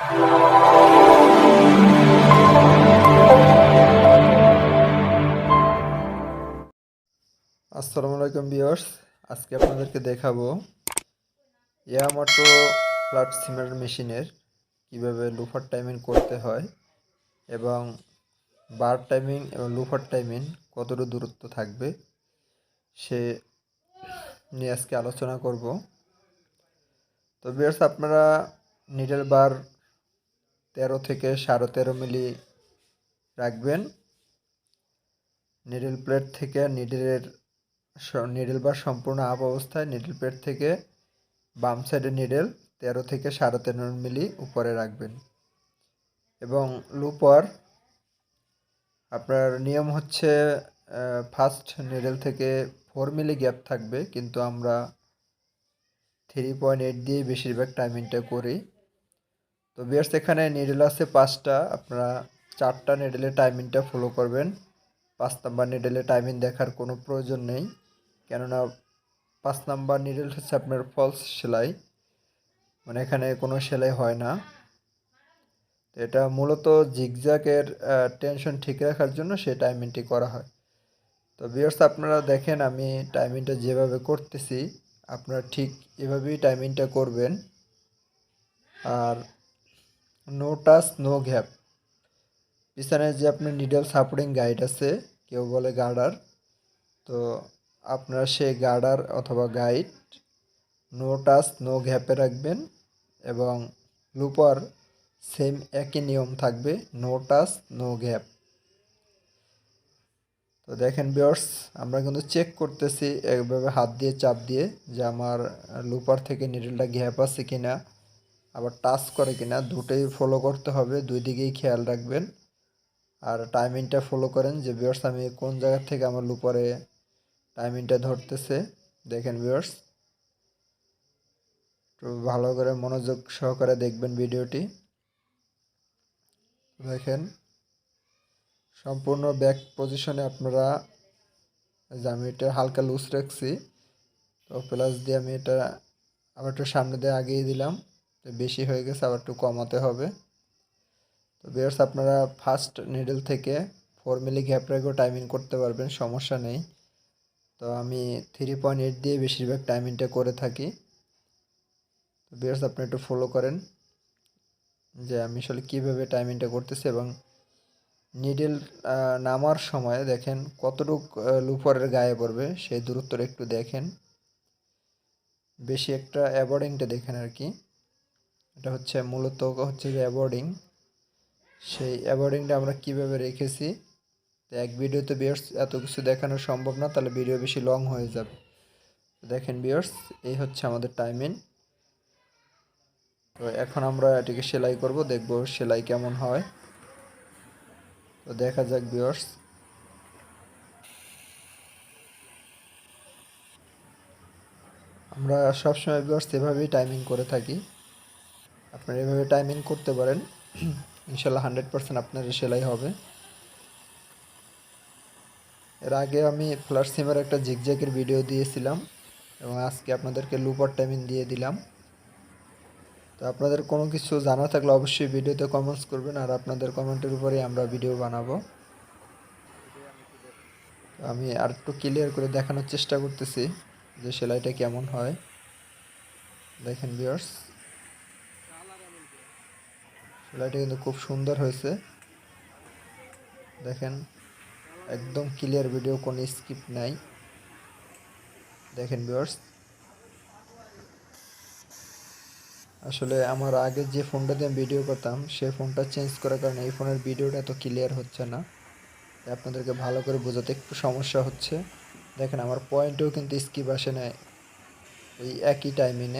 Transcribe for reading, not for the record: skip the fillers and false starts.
আসসালামু আলাইকুম ভিউয়ার্স, আজকে আপনাদেরকে দেখাবো ইয়ামাটো ফ্ল্যাট সিমার মেশিনের কিভাবে লুফার টাইমিং করতে হয় এবং বার টাইমিং এবং লুফার টাইমিং কতটুকু দূরত্ব থাকবে সে নিয়ে আজকে আলোচনা করব। তো ভিউয়ার্স, আপনারা নিডেল বার 13 থেকে 13.5 মিলি রাখবেন। নিডেল প্লেট থেকে নিডেল বার সম্পূর্ণ আপ অবস্থায় নিডেল প্লেট থেকে বাম সাইডে নিডেল 13 থেকে 13.5 মিলি উপরে রাখবেন এবং লুপার আপনার নিয়ম হচ্ছে ফার্স্ট নিডেল থেকে 4 মিলি গ্যাপ থাকবে, কিন্তু আমরা 3.8 দিয়ে বেশিরভাগ টাইমিংটা করি। তো ভিউয়ার্স, এখানে নিডেল আছে 5টা, আপনারা 4টা নিডেলের টাইমিংটা ফলো করবেন। 5 নাম্বার নিডেলের টাইমিং দেখার কোনো প্রয়োজন নেই, কেননা 5 নাম্বার নিডেল হচ্ছে আপনার ফলস সেলাই, মানে এখানে কোনো সেলাই হয় না। তো এটা মূলত জিগজ্যাগের টেনশন ঠিক রাখার জন্য সেই টাইমিংটি করা হয়। তো ভিউয়ার্স, আপনারা দেখেন আমি টাইমিংটা যেভাবে করতেছি আপনারা ঠিক এভাবেই টাইমিংটা করবেন। আর নো টাচ নো গ্যাপ, পিছনে যে আপনার নিডল সাপোর্টিং গাইড আছে, কেউ বলে গার্ডার, তো আপনারা সেই গার্ডার অথবা গাইড নো টাচ নো গ্যাপে রাখবেন এবং লুপার সেম একই নিয়ম থাকবে, নো টাচ নো গ্যাপ। তো দেখেন ভিউয়ার্স, আমরা কিন্তু চেক করতেছি এইভাবে হাত দিয়ে চাপ দিয়ে যে আমার লুপার থেকে নিডলটা গ্যাপ আছে কিনা, আবার টাচ করে কিনা, দুটোই ফলো করতে হবে, দুই দিকেই খেয়াল রাখবেন। আর টাইমিংটা ফলো করেন যে ভিউয়ার্স আমি কোন জায়গা থেকে আমার লুপারে টাইমিংটা ধরতেছে। দেখেন ভিউয়ার্স, তো ভালো করে মনোযোগ সহকারে দেখবেন ভিডিওটি। দেখেন সম্পূর্ণ ব্যাক পজিশনে আপনারা, যে আমি এটা হালকা লুজ রাখছি, তো প্লাস দিয়ে আমি এটা আবার একটু সামনে দিয়ে আগিয়ে দিলাম, তো বেশি হয়ে গেছে, আবার একটু কমাতে হবে। তো ভিউয়ার্স, আপনারা ফার্স্ট নিডল থেকে 4 মিলি গ্যাপ রেখেও টাইমিং করতে পারবেন, সমস্যা নেই। তো আমি 3.8 দিয়ে বেশিরভাগ টাইমিংটা করে থাকি। তো ভিউয়ার্স, আপনি একটু ফলো করেন যে আমি আসলে কীভাবে টাইমিংটা করতেছি এবং নিডেল নামার সময় দেখেন কতটুক লুপারের গায়ে পড়বে সেই দূরত্বটা একটু দেখেন, বেশি একটা অ্যাবর্ডিংটা দেখেন আর কি। এটা হচ্ছে মূলত হচ্ছে যে অ্যাবর্ডিং, সেই অ্যাবর্ডিংটা আমরা কিভাবে রেখেছি। তো এক ভিডিওতে ভিউয়ার্স এত কিছু দেখানো সম্ভব না, তাহলে ভিডিও বেশি লং হয়ে যাবে। দেখেন ভিউয়ার্স, এই হচ্ছে আমাদের টাইমিং। তো এখন আমরা এটিকে সেলাই করব, দেখব সেলাই কেমন হয়। তো দেখা যাক ভিউয়ার্স। আমরা সবসময় ভিউয়ার্স এভাবেই টাইমিং করে থাকি, আপনারা এভাবে টাইমিং করতে পারেন, ইনশাল্লাহ 100% আপনার সেলাই হবে। এর আগে আমি ফ্ল্যাট সিমের একটা জিগজ্যাগের ভিডিও দিয়েছিলাম এবং আজকে আপনাদেরকে লুপার টাইমিং দিয়ে দিলাম। তো আপনাদের কোনো কিছু জানা থাকলে অবশ্যই ভিডিওতে কমেন্টস করবেন, আর আপনাদের কমেন্টের উপরেই আমরা ভিডিও বানাবো। আমি আর একটু ক্লিয়ার করে দেখানোর চেষ্টা করতেছি যে সেলাইটা কেমন হয়। দেখেন ভিউয়ার্স, সেলাইটা কিন্তু খুব সুন্দর হয়েছে। দেখেন একদম ক্লিয়ার ভিডিও, কোনো স্কিপ নাই। দেখেন ভিউয়ার্স, আসলে আমার আগে যে ফোনটা দিয়ে ভিডিও করতাম সেই ফোনটা চেঞ্জ করার কারণে এই ফোনের ভিডিওটা এত ক্লিয়ার হচ্ছে না, আপনাদেরকে ভালো করে বোঝাতে একটু সমস্যা হচ্ছে। দেখেন আমার পয়েন্টেও কিন্তু স্কিপ আসে না ওই একই টাইমিংয়ে।